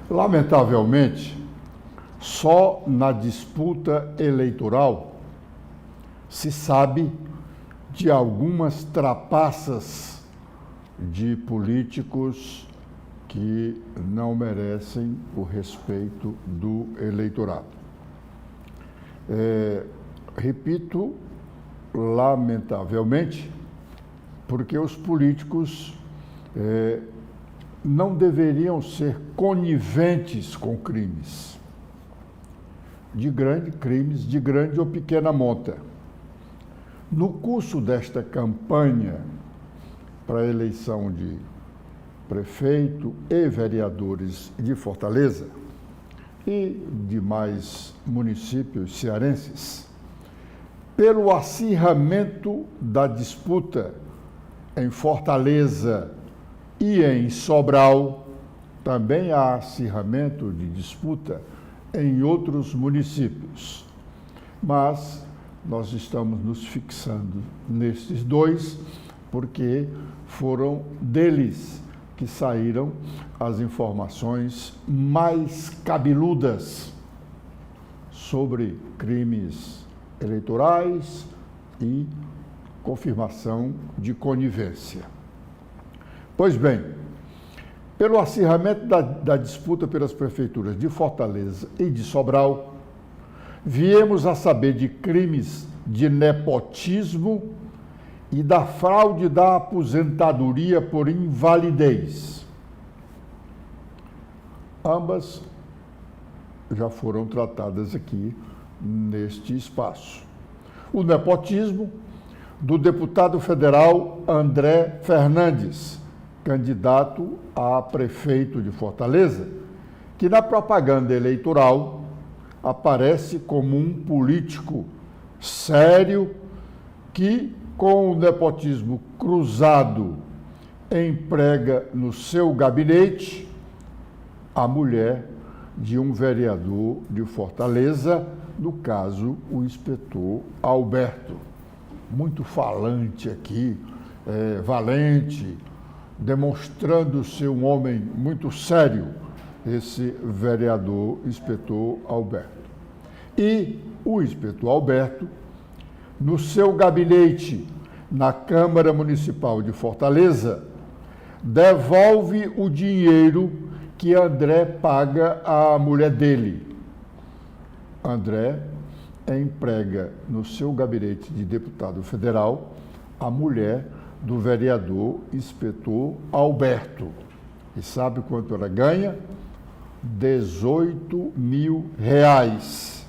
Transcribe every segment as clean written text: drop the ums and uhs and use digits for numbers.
Lamentavelmente, só na disputa eleitoral se sabe de algumas trapaças de políticos que não merecem o respeito do eleitorado. Repito, lamentavelmente, porque os políticos não deveriam ser coniventes com crimes de grande ou pequena monta. No curso desta campanha para a eleição de prefeito e vereadores de Fortaleza e demais municípios cearenses, pelo acirramento da disputa em Fortaleza e em Sobral, também há acirramento de disputa em outros municípios. Mas nós estamos nos fixando nestes dois, porque foram deles que saíram as informações mais cabeludas sobre crimes eleitorais e confirmação de conivência. Pois bem, pelo acirramento da disputa pelas prefeituras de Fortaleza e de Sobral, viemos a saber de crimes de nepotismo e da fraude da aposentadoria por invalidez. Ambas já foram tratadas aqui neste espaço. O nepotismo do deputado federal André Fernandes, candidato a prefeito de Fortaleza, que na propaganda eleitoral aparece como um político sério que, com o nepotismo cruzado, emprega no seu gabinete a mulher de um vereador de Fortaleza, no caso, o inspetor Alberto. Muito falante aqui, valente, demonstrando ser um homem muito sério, esse vereador inspetor Alberto. E o inspetor Alberto, no seu gabinete na Câmara Municipal de Fortaleza, devolve o dinheiro que André paga à mulher dele. André emprega no seu gabinete de deputado federal a mulher do vereador inspetor Alberto. E sabe quanto ela ganha? R$18.000.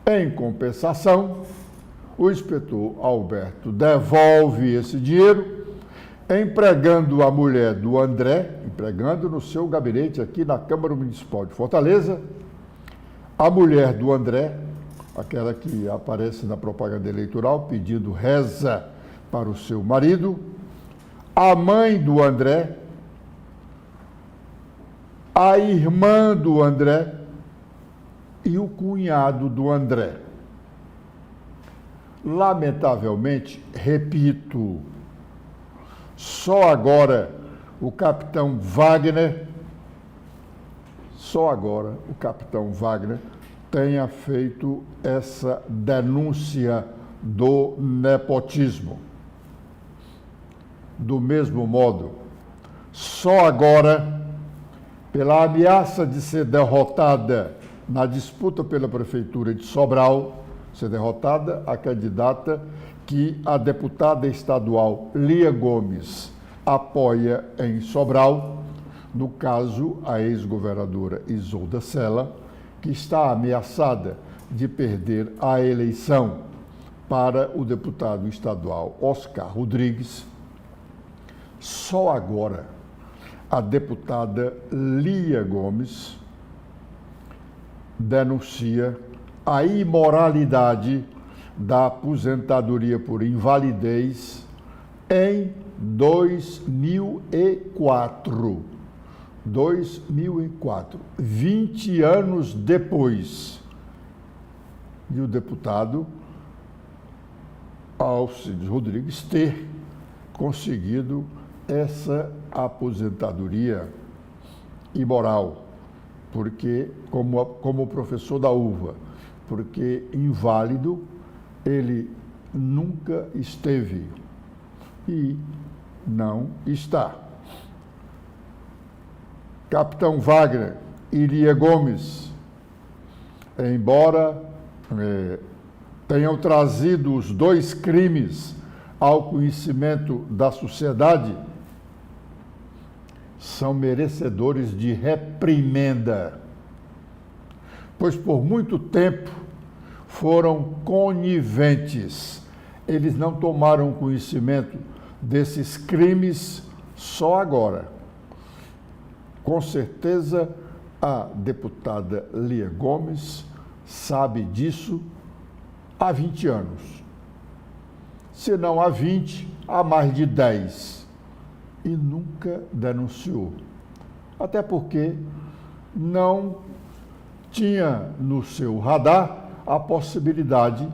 Em compensação, o inspetor Alberto devolve esse dinheiro, empregando a mulher do André, empregando no seu gabinete aqui na Câmara Municipal de Fortaleza, a mulher do André, aquela que aparece na propaganda eleitoral pedindo reza para o seu marido, a mãe do André, a irmã do André e o cunhado do André. Lamentavelmente, repito, só agora o capitão Wagner tenha feito essa denúncia do nepotismo. Do mesmo modo, só agora, pela ameaça de ser derrotada na disputa pela prefeitura de Sobral, ser derrotada a candidata que a deputada estadual Lia Gomes apoia em Sobral, no caso, a ex-governadora Isolda Sela, que está ameaçada de perder a eleição para o deputado estadual Oscar Rodrigues. Só agora a deputada Lia Gomes denuncia a imoralidade da aposentadoria por invalidez em 2004. 20 anos depois de o deputado Alcides Rodrigues ter conseguido essa aposentadoria imoral, porque como professor da UVA, porque inválido ele nunca esteve e não está. Capitão Wagner e Lia Gomes, embora tenham trazido os dois crimes ao conhecimento da sociedade, são merecedores de reprimenda, pois por muito tempo foram coniventes. Eles não tomaram conhecimento desses crimes só agora. Com certeza, a deputada Lia Gomes sabe disso há 20 anos. Se não há 20, há mais de 10. E nunca denunciou. Até porque não tinha no seu radar a possibilidade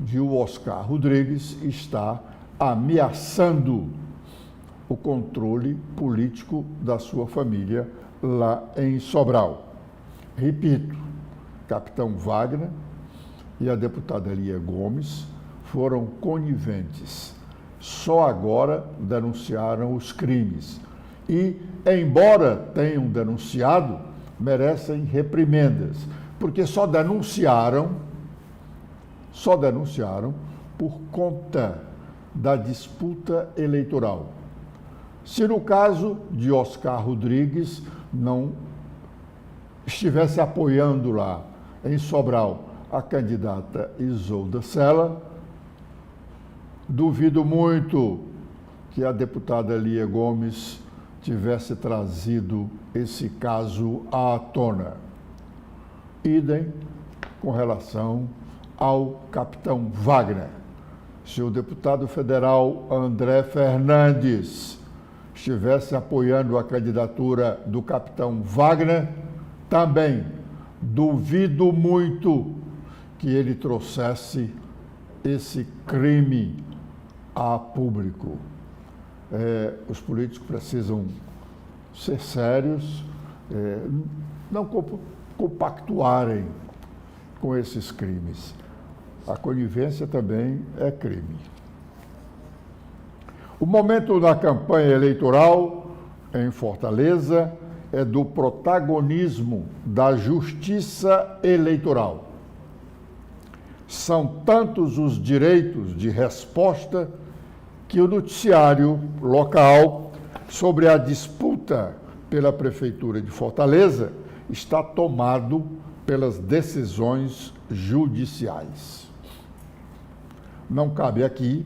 de o Oscar Rodrigues estar ameaçando o controle político da sua família lá em Sobral. Repito, Capitão Wagner e a deputada Lia Gomes foram coniventes. Só agora denunciaram os crimes. E, embora tenham denunciado, merecem reprimendas, porque só denunciaram por conta da disputa eleitoral. Se no caso de Oscar Rodrigues não estivesse apoiando lá em Sobral a candidata Isolda Sela, duvido muito que a deputada Lia Gomes tivesse trazido esse caso à tona. Idem com relação ao capitão Wagner. Se o deputado federal André Fernandes estivesse apoiando a candidatura do capitão Wagner, também duvido muito que ele trouxesse esse crime a público. Os políticos precisam ser sérios, não compactuarem com esses crimes. A conivência também é crime. O momento da campanha eleitoral em Fortaleza é do protagonismo da justiça eleitoral. São tantos os direitos de resposta que o noticiário local sobre a disputa pela Prefeitura de Fortaleza está tomado pelas decisões judiciais. Não cabe aqui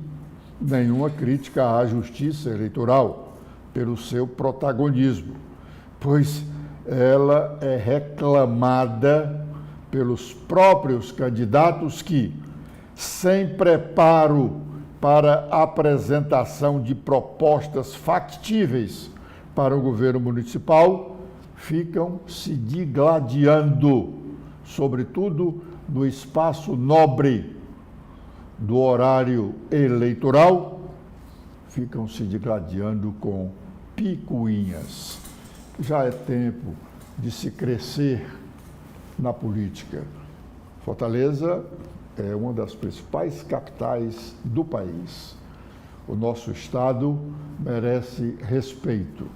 nenhuma crítica à Justiça Eleitoral pelo seu protagonismo, pois ela é reclamada pelos próprios candidatos que, sem preparo para a apresentação de propostas factíveis para o governo municipal, ficam se digladiando, sobretudo no espaço nobre do horário eleitoral, ficam se digladiando com picuinhas. Já é tempo de se crescer na política. Fortaleza é uma das principais capitais do país. O nosso estado merece respeito.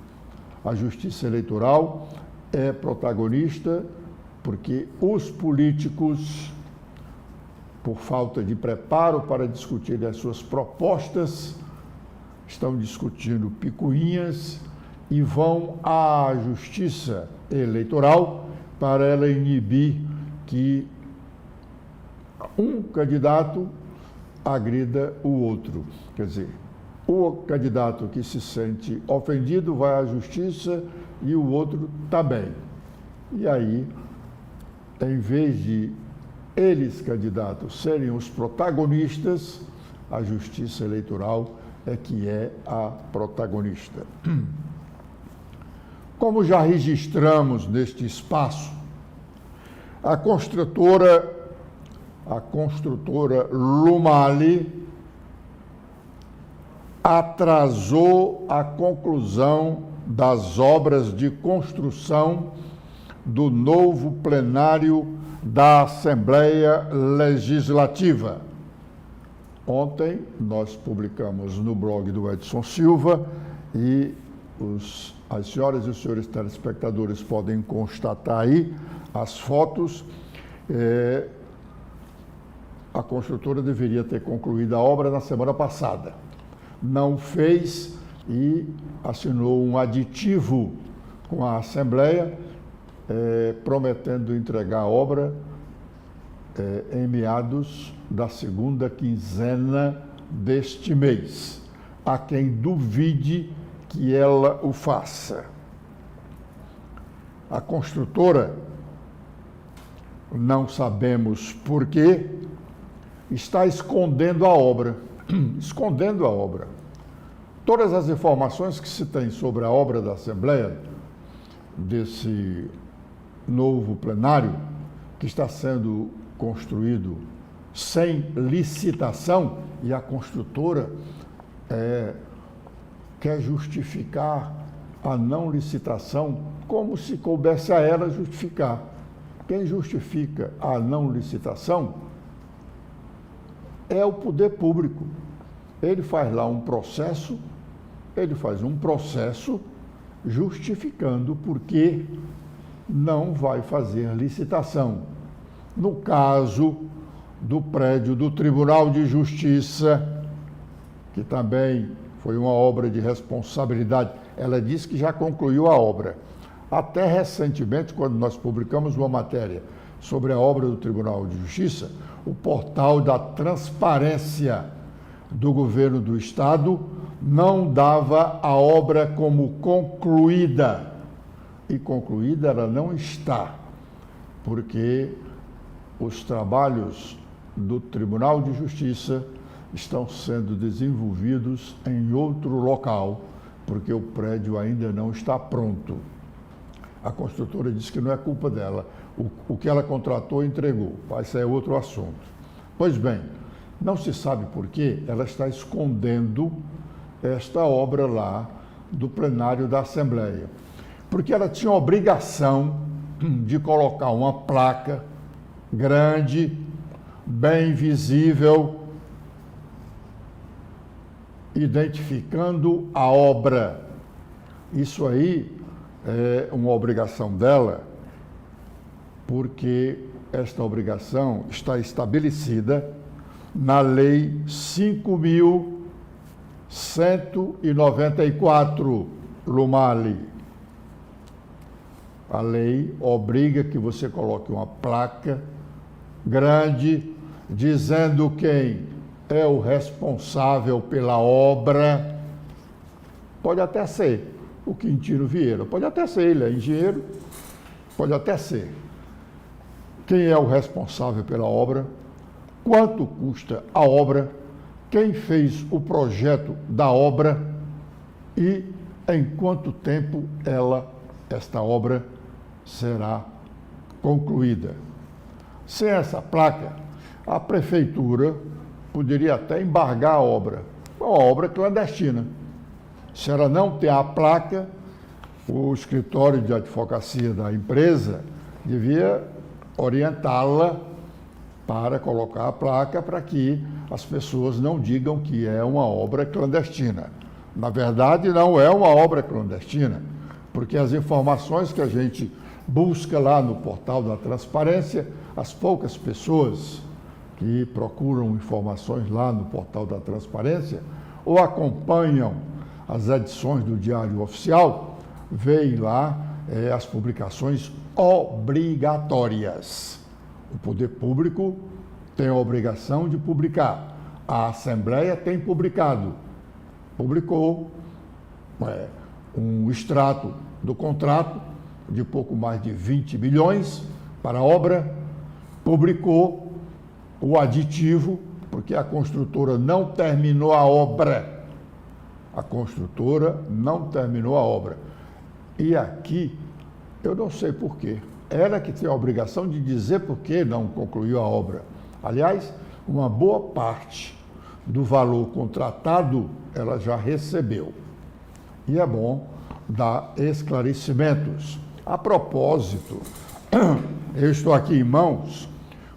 A justiça eleitoral é protagonista porque os políticos, por falta de preparo para discutir as suas propostas, estão discutindo picuinhas e vão à justiça eleitoral para ela inibir que um candidato agrida o outro. Quer dizer, o candidato que se sente ofendido vai à justiça e o outro também. E aí, em vez de eles, candidatos, serem os protagonistas, a justiça eleitoral é que é a protagonista. Como já registramos neste espaço, a construtora Lumali atrasou a conclusão das obras de construção do novo plenário da Assembleia Legislativa. Ontem nós publicamos no blog do Edson Silva e as senhoras e os senhores telespectadores podem constatar aí as fotos. A construtora deveria ter concluído a obra na semana passada. Não fez e assinou um aditivo com a Assembleia, prometendo entregar a obra em meados da segunda quinzena deste mês. Há quem duvide que ela o faça. A construtora, não sabemos por quê, está escondendo a obra. Escondendo a obra. Todas as informações que se tem sobre a obra da Assembleia, desse novo plenário, que está sendo construído sem licitação, e a construtora quer justificar a não licitação como se coubesse a ela justificar. Quem justifica a não licitação é o poder público. Ele faz lá um processo, justificando por que não vai fazer licitação. No caso do prédio do Tribunal de Justiça, que também foi uma obra de responsabilidade, ela disse que já concluiu a obra. Até recentemente, quando nós publicamos uma matéria sobre a obra do Tribunal de Justiça, o portal da transparência do governo do Estado não dava a obra como concluída. E concluída ela não está, porque os trabalhos do Tribunal de Justiça estão sendo desenvolvidos em outro local, porque o prédio ainda não está pronto. A construtora disse que não é culpa dela. O que ela contratou, entregou. Esse é outro assunto. Pois bem, não se sabe por que ela está escondendo esta obra lá do plenário da Assembleia. Porque ela tinha a obrigação de colocar uma placa grande, bem visível, identificando a obra. Isso aí é uma obrigação dela, porque esta obrigação está estabelecida na Lei 5.194, Lumali. A lei obriga que você coloque uma placa grande dizendo quem é o responsável pela obra. Pode até ser o Quintino Vieira, pode até ser, ele é engenheiro, pode até ser. Quem é o responsável pela obra, quanto custa a obra, quem fez o projeto da obra e em quanto tempo esta obra será concluída. Sem essa placa, a prefeitura poderia até embargar a obra, uma obra clandestina. Se ela não tem a placa, o escritório de advocacia da empresa devia orientá-la para colocar a placa para que as pessoas não digam que é uma obra clandestina. Na verdade, não é uma obra clandestina, porque as informações que a gente busca lá no portal da transparência, as poucas pessoas que procuram informações lá no portal da transparência ou acompanham as edições do Diário Oficial, veem lá as publicações obrigatórias. O poder público tem a obrigação de publicar. A Assembleia tem publicado. Publicou um extrato do contrato de pouco mais de 20 milhões para a obra, publicou o aditivo, porque a construtora não terminou a obra. A construtora não terminou a obra. E aqui, eu não sei por quê. Ela que tem a obrigação de dizer por que não concluiu a obra. Aliás, uma boa parte do valor contratado ela já recebeu. E é bom dar esclarecimentos. A propósito, eu estou aqui em mãos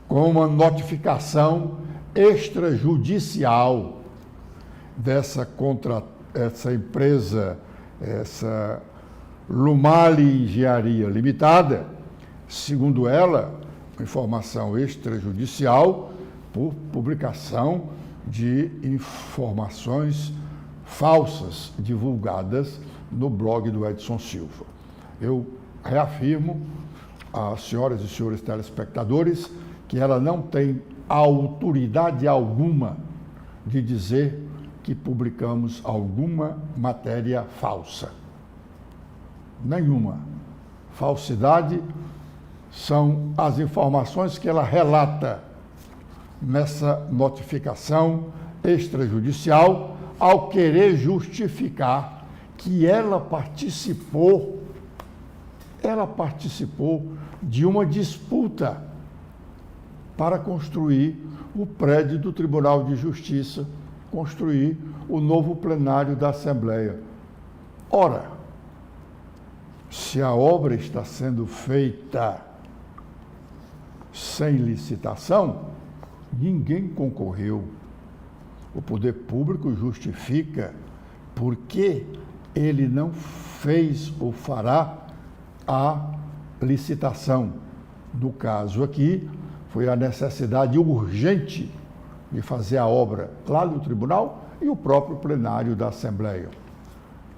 com uma notificação extrajudicial dessa essa empresa, essa Lumali Engenharia Limitada, segundo ela, informação extrajudicial por publicação de informações falsas divulgadas no blog do Edson Silva. Eu reafirmo às senhoras e senhores telespectadores que ela não tem autoridade alguma de dizer que publicamos alguma matéria falsa. Nenhuma. Falsidade são as informações que ela relata nessa notificação extrajudicial ao querer justificar que ela participou de uma disputa para construir o prédio do Tribunal de Justiça, construir o novo plenário da Assembleia. Ora, se a obra está sendo feita sem licitação, ninguém concorreu. O poder público justifica por que ele não fez ou fará a licitação. No caso aqui, foi a necessidade urgente de fazer a obra lá no tribunal e o próprio plenário da Assembleia.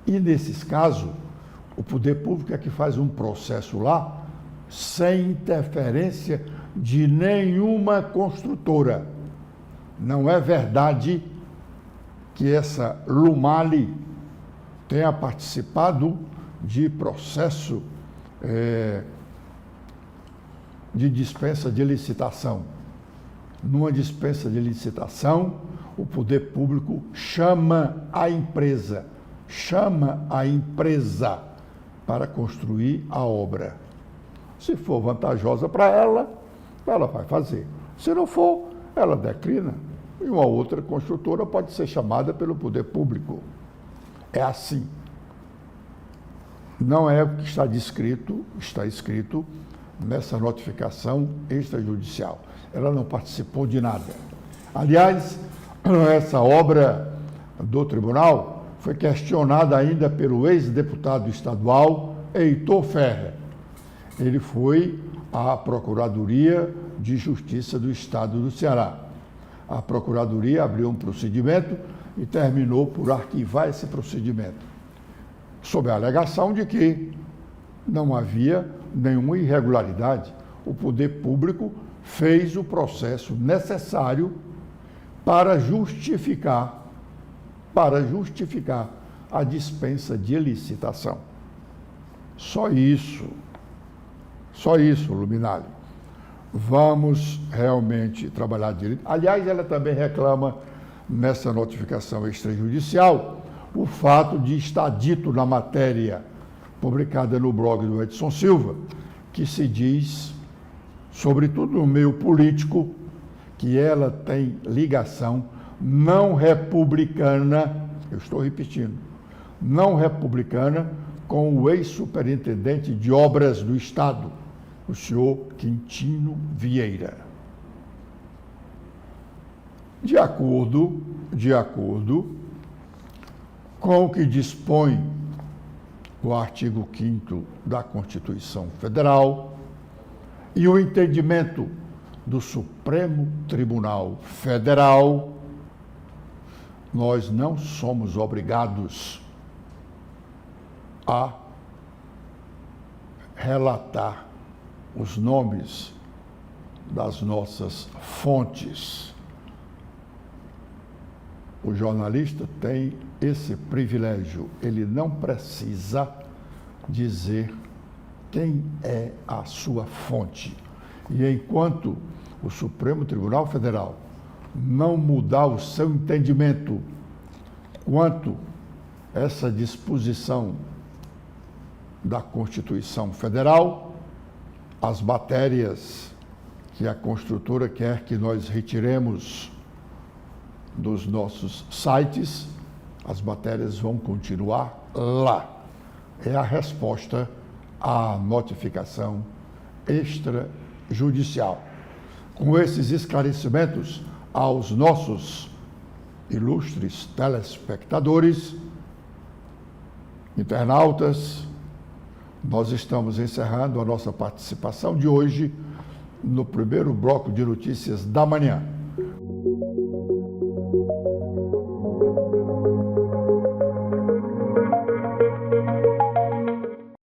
E nesses casos, o poder público é que faz um processo lá sem interferência de nenhuma construtora. Não é verdade que essa Lumali tenha participado de processo de dispensa de licitação. Numa dispensa de licitação, o poder público chama a empresa para construir a obra. Se for vantajosa para ela, ela vai fazer. Se não for, ela declina. E uma outra construtora pode ser chamada pelo poder público. É assim. Não é o que está escrito nessa notificação extrajudicial. Ela não participou de nada. Aliás, essa obra do tribunal foi questionada ainda pelo ex-deputado estadual Heitor Ferrer. Ele foi à Procuradoria de Justiça do Estado do Ceará. A Procuradoria abriu um procedimento e terminou por arquivar esse procedimento, sob a alegação de que não havia nenhuma irregularidade. O poder público fez o processo necessário para justificar a dispensa de licitação. Só isso, Luminali. Vamos realmente trabalhar direito. Aliás, ela também reclama nessa notificação extrajudicial o fato de estar dito na matéria publicada no blog do Edson Silva, que se diz, sobretudo no meio político, que ela tem ligação não republicana, eu estou repetindo, não republicana, com o ex-superintendente de obras do Estado, o senhor Quintino Vieira. De acordo com o que dispõe o artigo 5º da Constituição Federal e o entendimento do Supremo Tribunal Federal, nós não somos obrigados a relatar os nomes das nossas fontes. O jornalista tem esse privilégio, ele não precisa dizer quem é a sua fonte. E enquanto o Supremo Tribunal Federal não mudar o seu entendimento quanto a essa disposição da Constituição Federal, as matérias que a construtora quer que nós retiremos dos nossos sites, as matérias vão continuar lá. é a resposta à notificação extrajudicial. Com esses esclarecimentos aos nossos ilustres telespectadores, internautas, nós estamos encerrando a nossa participação de hoje no primeiro bloco de notícias da manhã.